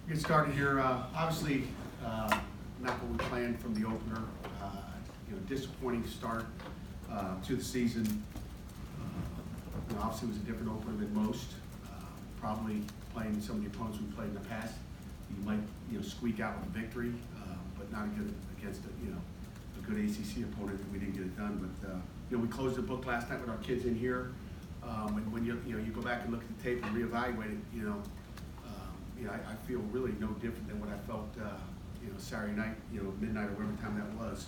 Get started here. Obviously, not what we planned from the opener. Disappointing start to the season. Obviously, it was a different opener than most. Probably playing some of the opponents we played in the past, you might squeak out with a victory, but not against a good ACC opponent. We didn't get it done. But we closed the book last night with our kids in here. When you go back and look at the tape and reevaluate it, I feel really no different than what I felt, Saturday night, midnight or whatever time that was.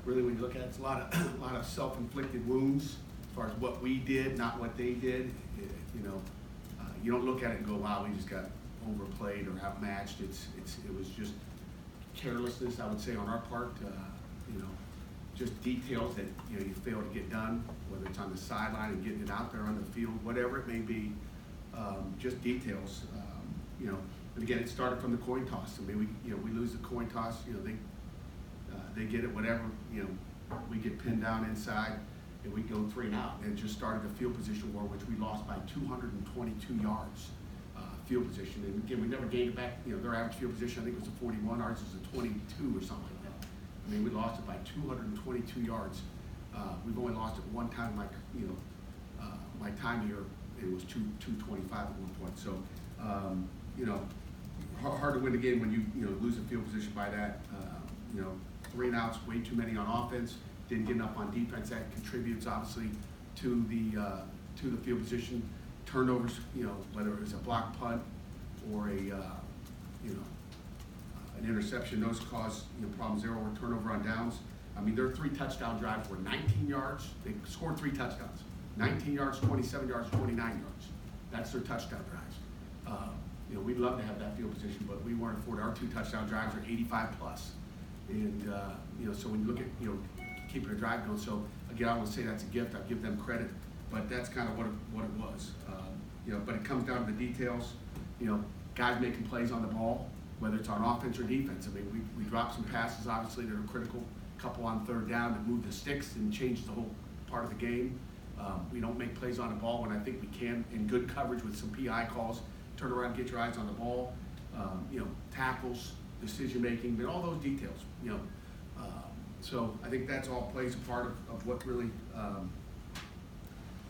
Really when you look at it, it's a lot of self-inflicted wounds as far as what we did, not what they did. You don't look at it and go, wow, we just got overplayed or outmatched. It was just carelessness, I would say, on our part. Just details that you fail to get done, whether it's on the sideline and getting it out there on the field, whatever it may be. Just details, But again, it started from the coin toss. I mean, we lose the coin toss. They get it, whatever. We get pinned down inside, and we go 3 and out. And it just started the field position war, which we lost by 222 yards. Field position, and again, we never gained it back. Their average field position, I think, was a 41. Ours was a 22 or something like that. I mean, we lost it by 222 yards. We've only lost it one time. My time here, it was 225 at one point. So, hard to win the game when you lose a field position by that. 3 and outs, way too many on offense. Didn't get enough on defense. That contributes obviously to the field position. Turnovers, whether it was a block punt or an interception, those cause problems there, or turnover on downs. I mean, their 3 touchdown drives were 19 yards. They scored 3 touchdowns. 19 yards, 27 yards, 29 yards. That's their touchdown drives. We'd love to have that field position, but we weren't afforded. Our 2 touchdown drives are 85 plus. And, so when you look at, keeping a drive going, so again, I won't say that's a gift. I give them credit, but that's kind of what it was. But it comes down to the details. Guys making plays on the ball, whether it's on offense or defense. I mean, we dropped some passes, obviously, that are critical. A couple on 3rd down that moved the sticks and changed the whole part of the game. We don't make plays on the ball when I think we can, in good coverage with some PI calls. Turn around, get your eyes on the ball. Tackles, decision making, all those details. So I think that's all plays a part of what really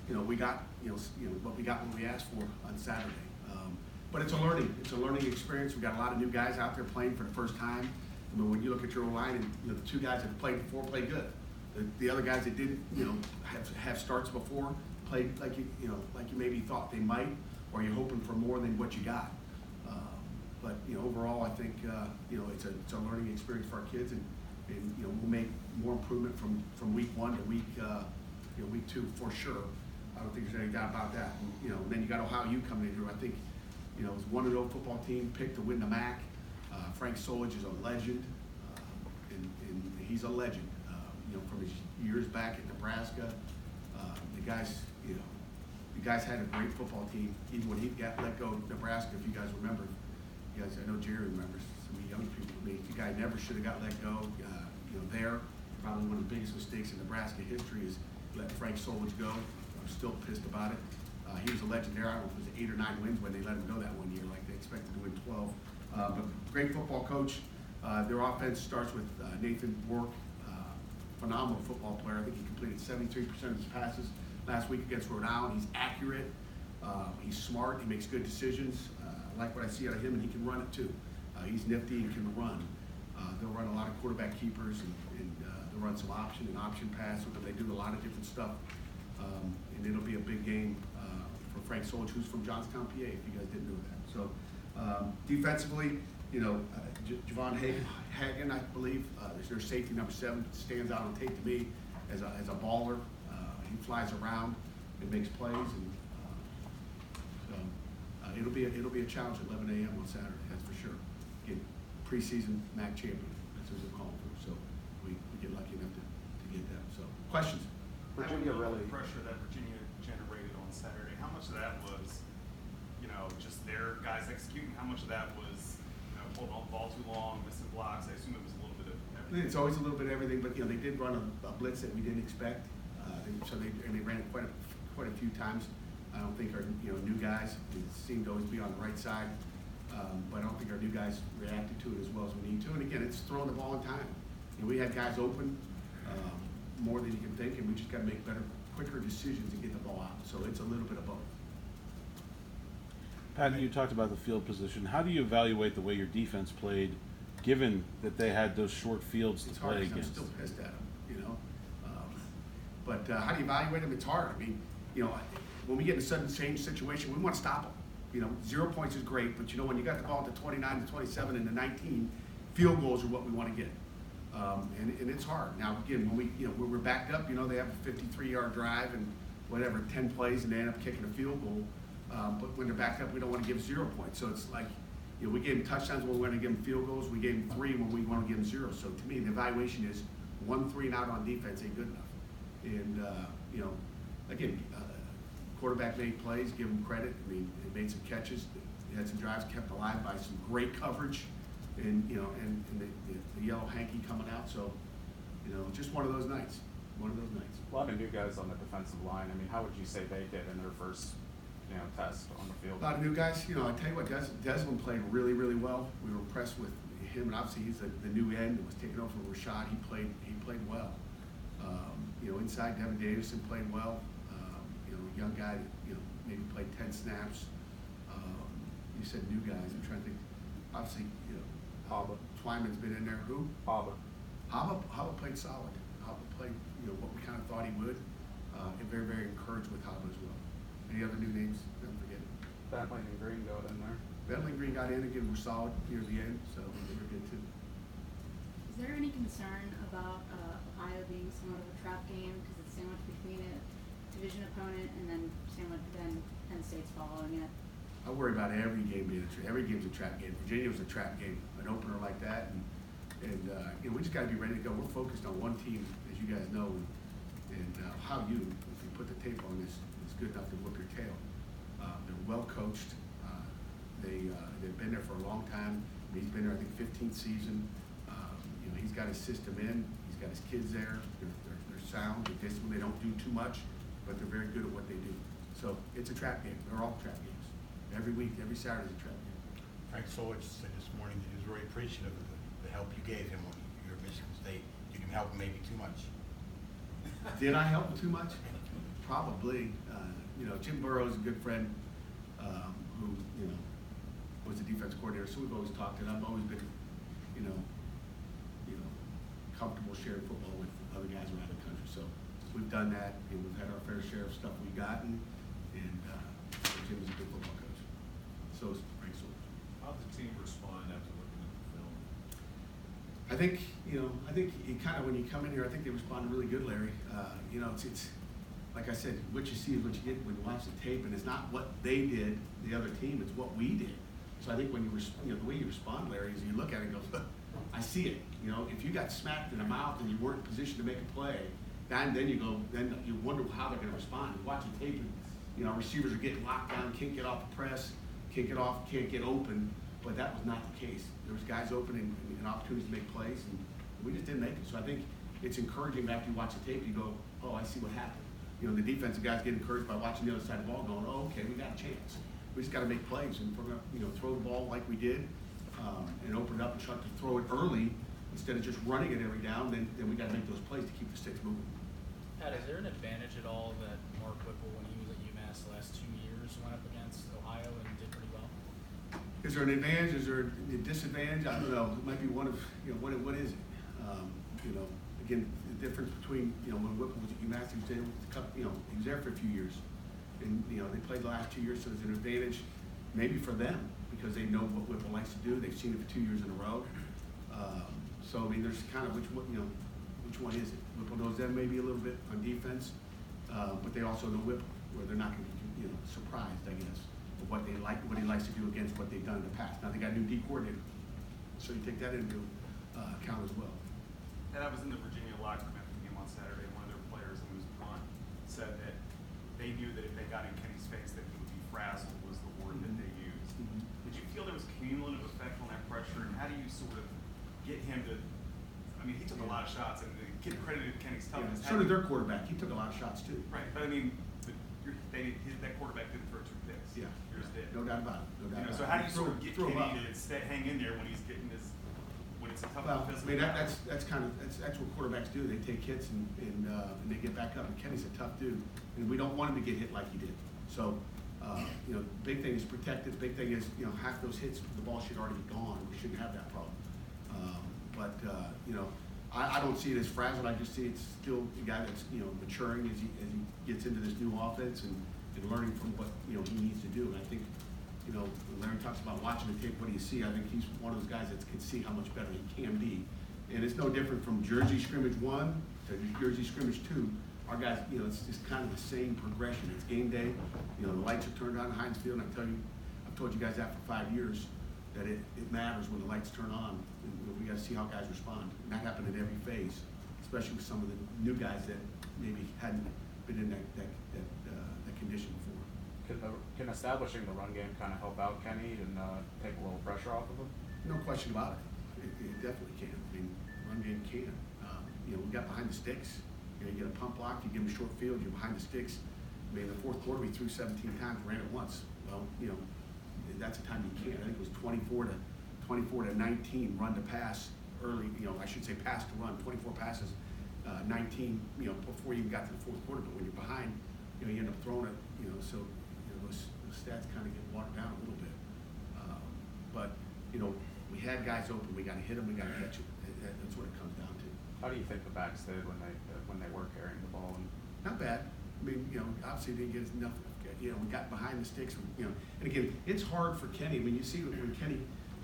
we got. What we got when we asked for on Saturday. But it's a learning experience. We got a lot of new guys out there playing for the first time. I mean, when you look at your line, and the 2 guys that played before played good. The other guys that didn't, have starts before played like you maybe thought they might, or you're hoping for more than what you got. But overall, I think it's a learning experience for our kids, and we'll make more improvement from week 1 to week 2 for sure. I don't think there's any doubt about that. And then you got Ohio U coming in here. I think it was 1-0 football team picked to win the MAC. Frank Solich is a legend, and he's a legend. From his years back at Nebraska, the guys had a great football team. Even when he got let go of Nebraska, if you guys remember, I know Jerry remembers. Some of the young people. I mean, the guy never should have got let go. There, probably one of the biggest mistakes in Nebraska history is let Frank Solich go. I'm still pissed about it. He was a legend there. I don't know if it was 8 or 9 wins when they let him go that one year, like they expected to win 12. But great football coach. Their offense starts with Nathan Work. Phenomenal football player. I think he completed 73% of his passes last week against Rhode Island. He's accurate. He's smart. He makes good decisions. I like what I see out of him, and he can run it too. He's nifty and can run. They'll run a lot of quarterback keepers, and they'll run some option pass with them. They do a lot of different stuff, and it'll be a big game for Frank Solich, who's from Johnstown, PA, if you guys didn't know that. So defensively, Javon Hagan, I believe, is their safety number 7, stands out on tape to me as a baller. He flies around and makes plays, and it'll be a challenge at 11 a.m. on Saturday, that's for sure. Again, preseason MAC champion, that's what they're calling for. So we get lucky enough to get that. So questions? Virginia really pressure that Virginia generated on Saturday. How much of that was, just their guys executing? How much of that was, holding on the ball too long, missing blocks? I assume it was a little bit of everything. It's always a little bit of everything, but they did run a blitz that we didn't expect. They ran it quite a few times. I don't think our new guys seem to always be on the right side. but I don't think our new guys reacted to it as well as we need to. And again, it's throwing the ball in time. We had guys open more than you can think, and we just got to make better, quicker decisions and get the ball out. So it's a little bit of both. Pat, you talked about the field position. How do you evaluate the way your defense played, given that they had those short fields to It's play hard. I'm against? still pissed at them, you know. But how do you evaluate them? It's hard. I mean, you know, when we get in a sudden change situation, we want to stop them. You know, 0 points is great, but you know, when you got the ball at the 29, the 27, and the 19, field goals are what we want to get. And it's hard. Now, again, when we're backed up, you know, they have a 53-yard drive and whatever, 10 plays, and they end up kicking a field goal. But when they're backed up, we don't want to give 0 points. So it's like, you know, we gave them touchdowns when we want to give them field goals. We gave them 3 when we want to give them 0. So to me, the evaluation is 1 3 and out on defense ain't good enough. And you know, again, quarterback made plays, give him credit. I mean, he made some catches. He had some drives kept alive by some great coverage, and you know, and the yellow hanky coming out. So, you know, just one of those nights. One of those nights. A lot of new guys on the defensive line. I mean, how would you say they did in their first, test on the field? A lot of new guys. You know, I tell you what, Desmond played really, really well. We were impressed with him, and obviously he's the new end that was taken over from Rashad. He played well. You know, inside Devin Davison played well. You know, young guy, you know, maybe played 10 snaps. You said new guys. I'm trying to think. Obviously, you know, Haba. Twyman's been in there. Who? Haba. Haba played solid. Haba played, you know, what we kind of thought he would. And very, very encouraged with Haba as well. Any other new names? Don't forget. Bentley and Green got in there. Bentley and Green got in again. We're solid near the end, so they were good too. Is there any concern about Ohio being somewhat of a trap game because it's sandwiched between a division opponent and then Penn State's following it? I worry about every game being every game's a trap game. Virginia was a trap game, an opener like that, and you know, we just got to be ready to go. We're focused on one team, as you guys know, and how if you put the tape on this, is good enough to whip your tail. They're well coached. They've been there for a long time. He's been there, I think, 15th season. You know, he's got his system in. He's got his kids there. They're sound. They're disciplined. They don't do too much, but they're very good at what they do. So it's a trap game. They're all trap games. Every week, every Saturday's a trap game. Frank Solich said this morning that he was very appreciative of the help you gave him when you were at Michigan State. You can help him maybe too much. Did I help him too much? Probably. You know, Jim Burrow's a good friend who, you know, was the defense coordinator, so we've always talked, and I've always been, you know, comfortable sharing football with other guys around the country. So we've done that, and we've had our fair share of stuff we've gotten, and Jim is a good football coach. So is Frank Solich. How did the team respond after looking at the film? I think you kind of, when you come in here, I think they responded really good, Larry. You know, it's like I said, what you see is what you get when you watch the tape, and it's not what they did, the other team, it's what we did. So I think when you know, the way you respond, Larry, is you look at it and go, look, I see it. You know, if you got smacked in the mouth and you weren't in position to make a play, then you wonder how they're going to respond. You watch the tape, and you know, receivers are getting locked down, can't get off the press, can't get off, can't get open. But that was not the case. There was guys open and opportunities to make plays, and we just didn't make it. So I think it's encouraging after you watch the tape, you go, oh, I see what happened. You know, the defensive guys get encouraged by watching the other side of the ball, going, oh, okay, we got a chance. We just got to make plays, and if we're going to, you know, throw the ball like we did, and open it up and try to throw it early instead of just running it every down. Then we got to make those plays to keep the sticks moving. Pat, is there an advantage at all that Mark Whipple, when he was at UMass the last 2 years, went up against Ohio and did pretty well? Is there an advantage? Is there a disadvantage? I don't know. It might be one of, you know, what is it? You know, again, the difference between, you know, when Whipple was at UMass, he was able to cut, you know, he was there for a few years. And, you know, they played the last 2 years, so there's an advantage maybe for them because they know what Whipple likes to do. They've seen it for 2 years in a row. So, I mean, there's kind of which one is it? Whipple knows them maybe a little bit on defense, but they also know Whipple, where they're not going to be, you know, surprised, I guess, of what he likes to do against what they've done in the past. Now, they got a new D coordinator, so you take that into account as well. And I was in the Virginia locker room after the game on Saturday. One of their players, who was Brunt, said that they knew that if they got in Kenny's face, that he would be frazzled, was the word that they used. Mm-hmm. Did you feel there was cumulative effect on that pressure, and how do you sort of get him to? I mean, he took a lot of shots, and give credit to Kenny's toughness. So did their quarterback. He took a lot of shots too. Right, but I mean, that quarterback didn't throw 2 picks. Yeah. Yours did. No doubt about it, no doubt You know, about so it. how do you sort of get Threw him up. Kenny to hang in there when he's getting his, when it's a tough Well, I physical mean, battle? that's kind of, that's what quarterbacks do. They take hits and they get back up. And Kenny's a tough dude, and we don't want him to get hit like he did. So, you know, big thing is protect it. Big thing is, you know, half those hits, the ball should already be gone. We shouldn't have that problem. You know, I don't see it as frazzled. I just see it's still a guy that's, you know, maturing as he gets into this new offense and learning from what, you know, he needs to do. And I think, you know, when Larry talks about watching the tape, what do you see? I think he's one of those guys that can see how much better he can be. And it's no different from Jersey scrimmage 1 to Jersey scrimmage 2. Our guys, you know, it's kind of the same progression. It's game day. You know, the lights are turned on in Heinz Field. And I've told you guys that for 5 years, that it matters when the lights turn on. And, you know, we got to see how guys respond. And that happened in every phase, especially with some of the new guys that maybe hadn't been in that condition before. Can establishing the run game kind of help out Kenny and take a little pressure off of him? No question about it. It definitely can. I mean, run game can. You know, we got behind the sticks. You know, you get a pump block, you give him a short field, you're behind the sticks. I mean, in the fourth quarter, we threw 17 times, ran it once. Well, you know, that's a time you can't. I think it was 24 to 19 run to pass early. You know, I should say pass to run. 24 passes, 19. You know, before you even got to the fourth quarter. But when you're behind, you know, you end up throwing it. You know, so you know those stats kind of get watered down a little bit. But you know, we had guys open. We got to hit them. We got to catch them. That's what it comes down to. How do you think the backs did when they were carrying the ball? Not bad. I mean, you know, obviously they didn't get enough. You know, we got behind the sticks. You know, and again, it's hard for Kenny. When you see when Kenny,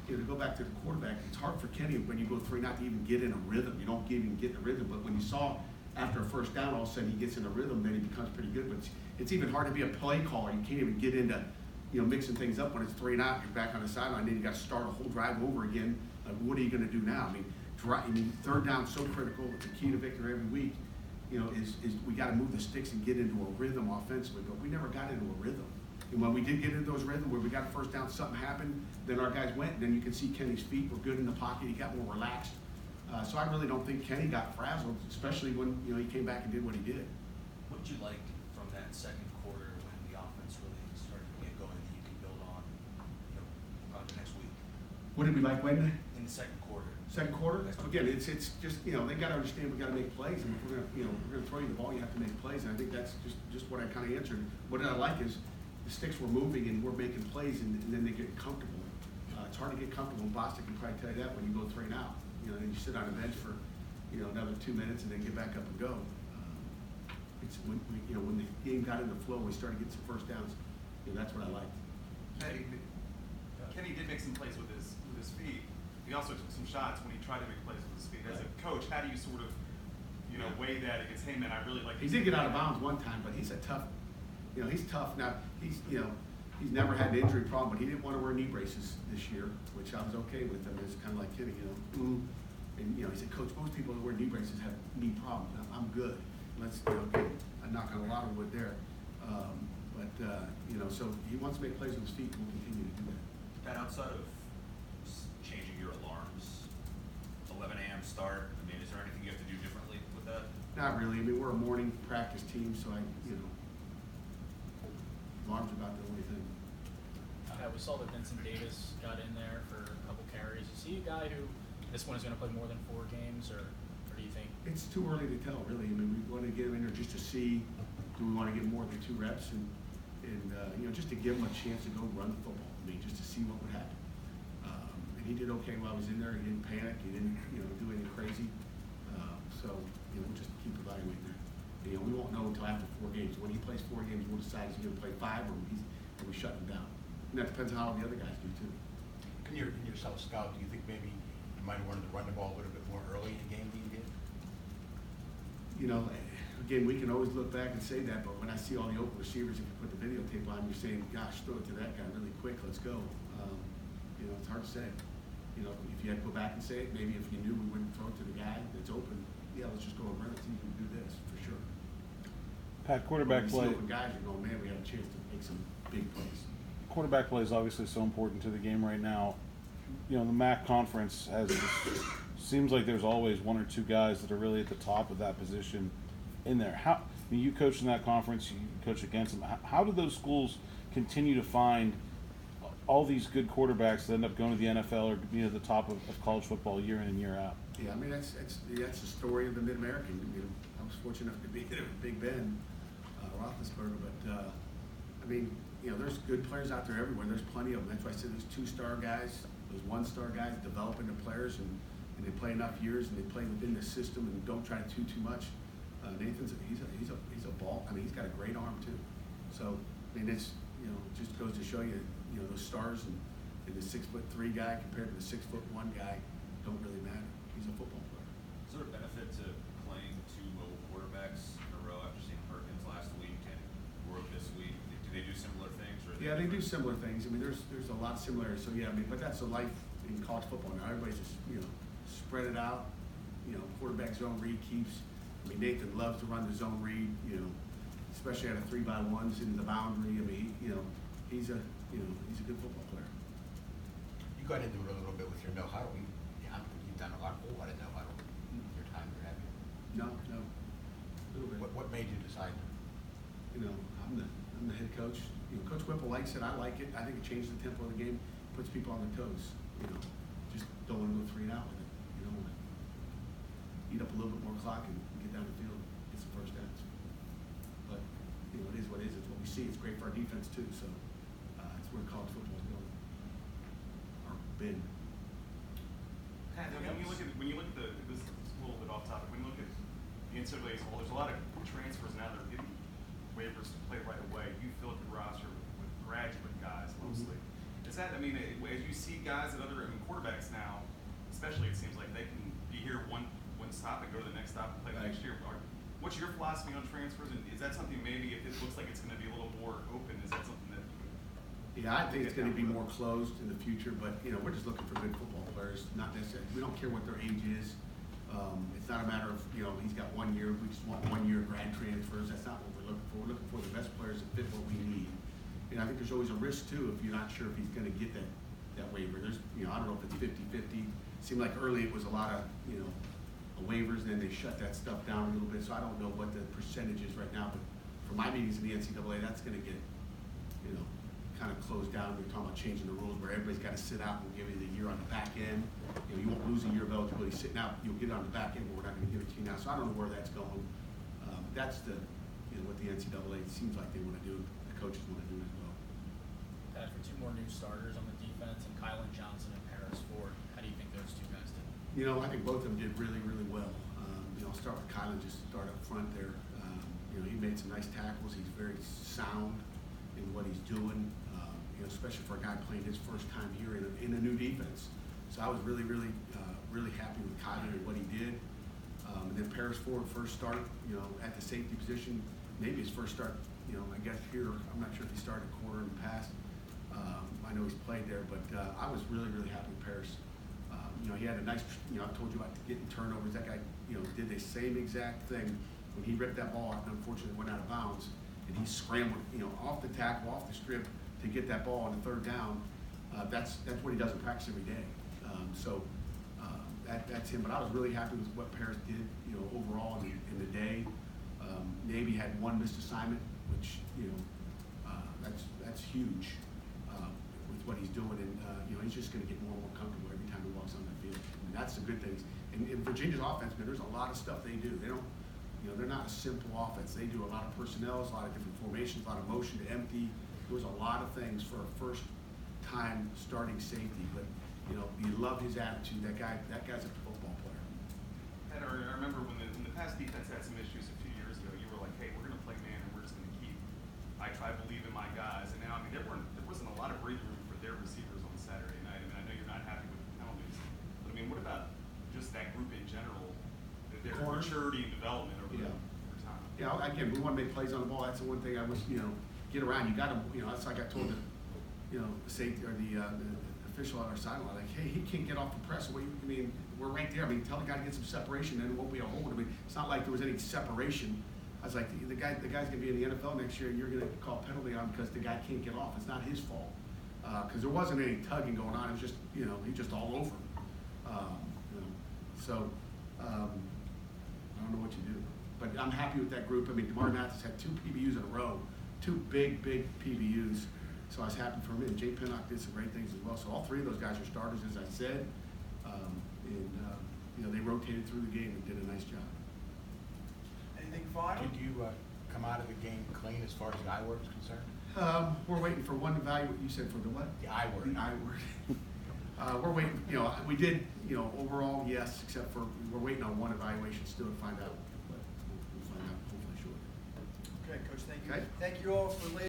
you know, to go back to the quarterback, it's hard for Kenny when you go 3 not to even get in a rhythm. You don't even get in a rhythm. But when you saw after a first down, all of a sudden he gets in a rhythm, then he becomes pretty good. But it's even hard to be a play caller. You can't even get into, you know, mixing things up when it's 3 and out. You're back on the sideline, then you got to start a whole drive over again. Like, what are you going to do now? I mean, third down so critical. It's a key to victory every week. You know, is we got to move the sticks and get into a rhythm offensively, but we never got into a rhythm. And when we did get into those rhythms where we got a first down, something happened, then our guys went, and then you can see Kenny's feet were good in the pocket. He got more relaxed. So I really don't think Kenny got frazzled, especially when, you know, he came back and did what he did. What did you like from that second quarter when the offense really started to get going that you can build on, you know, the next week? What did we like when? In the second quarter. Second quarter, again, it's just, you know, they got to understand we got to make plays, and if we're gonna, you know, we're gonna throw you the ball, you have to make plays, and I think that's just what I kind of answered. What I like is the sticks were moving and we're making plays, and then they get comfortable. It's hard to get comfortable. Boston can probably tell you that when you go 3 and out. You know, and you sit on a bench for, you know, another 2 minutes and then get back up and go. It's when you know, when the game got into flow, we started getting some first downs. You know, that's what I liked. Kenny did make some plays with his feet. He also took some shots when he tried to make plays with his feet. As a coach, how do you sort of, you know, weigh that against, hey man, I really like. He did get out of bounds one time, but he's a tough. You know, he's tough. Now he's, you know, he's never had an injury problem, but he didn't want to wear knee braces this year, which I was okay with him. It's kind of like Kenny, you know. And you know, he said, Coach, most people that wear knee braces have knee problems. I'm good. Let's, you know, get a knock on a lot of wood there. You know, so he wants to make plays with his feet, and we'll continue to do that. Pat, outside of changing your alarms, 11 a.m. start, I mean, is there anything you have to do differently with that? Not really. I mean, we're a morning practice team, so you know, alarms are about the only thing. We saw that Vincent Davis got in there for a couple carries. Is he a guy who this one is going to play more than 4 games, or do you think? It's too early to tell, really. I mean, we want to get him in there just to see, do we want to get more than 2 reps, and you know, just to give him a chance to go run the football. I mean, just to see what would happen. And he did okay while he was in there. He didn't panic. He didn't, you know, do anything crazy. So, you know, we'll just keep evaluating that. You know, we won't know until after 4 games. When he plays 4 games, we'll decide if he's going to play 5 or we shut him down. And that depends on how the other guys do too. In your self-scout, do you think maybe you might have wanted to run the ball a little bit more early in the game than you did? You know, again, we can always look back and say that, but when I see all the open receivers, if you put the videotape on, you're saying, gosh, throw it to that guy really quick, let's go. You know, it's hard to say. You know, if you had to go back and say it, maybe if you knew we wouldn't throw it to the guy that's open, yeah, let's just go and run it, so you can do this, for sure. Pat, quarterback When play. you see open guys, you go, man, we have a chance to make some big plays. Quarterback play is obviously so important to the game right now. You know, the MAC conference seems like there's always 1 or 2 guys that are really at the top of that position in there. I mean, you coach in that conference, you coach against them. How do those schools continue to find all these good quarterbacks that end up going to the NFL or being at the top of college football year in and year out. Yeah, I mean, that's the story of the Mid-American. I mean, I was fortunate enough to be there with Big Ben Roethlisberger, but I mean, you know, there's good players out there everywhere. There's plenty of them. That's why I said those 2-star guys, those 1-star guys develop into players, and they play enough years and they play within the system and don't try to do too much. Nathan's he's a ball. I mean, he's got a great arm too. So I mean, it's, you know, it just goes to show you, you know, those stars and the 6'3" guy compared to the 6'1" guy don't really matter. He's a football player. Is there a benefit to playing 2 mobile quarterbacks in a row after seeing Perkins last week and Rourke this week? Do they do similar things? Or Yeah, they do similar things. I mean, there's a lot of similarities. So yeah, I mean, but that's the life in college football now. Everybody's just, you know, spread it out. You know, quarterback zone read keeps. I mean, Nathan loves to run the zone read. You know, especially out of 3x1s into the boundary. I mean, he's a good football player. You got into it a little bit with your no huddle. You've done a whole lot of no huddle in your time there, have you? No, a little bit. What made you decide? You know, I'm the head coach. You know, Coach Whipple likes it. I like it. I think it changes the tempo of the game, puts people on their toes. You know, just don't want to go 3 and out with it. You know, eat up a little bit more clock and get down the field, get some first downs. But you know, it is what it is. It's what we see. It's great for our defense too. So it's where college football is going. Or been. Pat, when you look at this is a little bit off topic. When you look at the NCAA as a whole, there's a lot of transfers now that are getting waivers to play right away. You fill up your roster with graduate guys mostly. Is that, I mean, as you see guys at quarterbacks now, especially, it seems like they can be here one stop and go to the next stop and play the next year. What's your philosophy on transfers? And is that something maybe if it looks like it's going to be a little more open, is that something that? Yeah, I think it's going to be more closed in the future, but you know, we're just looking for good football players. Not necessarily, we don't care what their age is. It's not a matter of, you know, he's got 1 year. We just want 1 year grad transfers. That's not what we're looking for. We're looking for the best players that fit what we need. And I think there's always a risk too if you're not sure if he's going to get that waiver. There's, you know, I don't know if it's 50-50. Seemed like early it was a lot of, you know, waivers, and then they shut that stuff down a little bit. So I don't know what the percentage is right now, but for my meetings in the NCAA, that's going to get, you know, kind of closed down. We're talking about changing the rules where everybody's got to sit out and give you the year on the back end. You know, you won't lose a year of eligibility sitting out. You'll get it on the back end, but we're not going to give it to you now. So I don't know where that's going. That's the, you know, what the NCAA seems like they want to do. The coaches want to do as well. Pat, for 2 more new starters on the defense, and Kylan Johnson and Paris Ford, how do you think those 2 guys did? You know, I think both of them did really, really well. You know, I'll start with Kylan, just start up front there. You know, he made some nice tackles. He's very sound in what he's doing, you know, especially for a guy playing his first time here in a new defense. So I was really, really, really happy with Kylan and what he did. And then Paris Ford, first start, you know, at the safety position, maybe his first start, you know, I guess here, I'm not sure if he started corner in the past. I know he's played there, but I was really, really happy with Paris. You know, he had a nice, you know, I told you about getting turnovers. That guy, you know, did the same exact thing when he ripped that ball out and unfortunately went out of bounds. And he scrambled, you know, off the tackle, off the strip to get that ball on the 3rd down. That's what he does in practice every day. That's him. But I was really happy with what Paris did, you know, overall in the day. Navy had 1 missed assignment, which, you know, that's huge with what he's doing. And, you know, he's just going to get more and more comfortable every time he walks on the field. I mean, that's the good things. And in Virginia's offense, man, there's a lot of stuff they do. They don't, you know, they're not a simple offense. They do a lot of personnel, a lot of different formations, a lot of motion to empty. There's a lot of things for a first-time starting safety. But, you know, you love his attitude. That guy's a football player. And I remember when the past defense had some issues a few years ago, you were like, hey, we're going to play man and we're just going to keep. I believe in my guys. And now, I mean, there wasn't a lot of breathing room for their receivers on Saturday night. I mean, I know you're not happy with the penalties, but I mean, what about just that group in general, their maturity and development over time? Yeah, again, we want to make plays on the ball. That's the one thing I wish, you know, get around. You got to, you know, that's like I told the, you know, the safety or the official on our sideline, like, hey, he can't get off the press. I mean, we're right there. I mean, tell the guy to get some separation, then it won't be a hold. I mean, it's not like there was any separation. I was like, the guy's gonna be in the NFL next year, and you're gonna call penalty on him because the guy can't get off. It's not his fault, because there wasn't any tugging going on. It was just, you know, he's just all over him. You know, so I don't know what you do, but I'm happy with that group. I mean, DeMar Mathis had 2 PBUs in a row, 2 big PBUs. So I was happy for him, and Jay Pinnock did some great things as well. So all three of those guys are starters, as I said. You know, they rotated through the game and did a nice job. Anything final? Did you come out of the game clean as far as the I word is concerned? We're waiting for one evaluation. You said for the what? The I word. The I word. We're waiting, you know, we did, you know, overall, yes, except for, we're waiting on one evaluation still to find out, but we'll find out hopefully shortly. Okay, Coach, thank you. Okay. Thank you all for listening.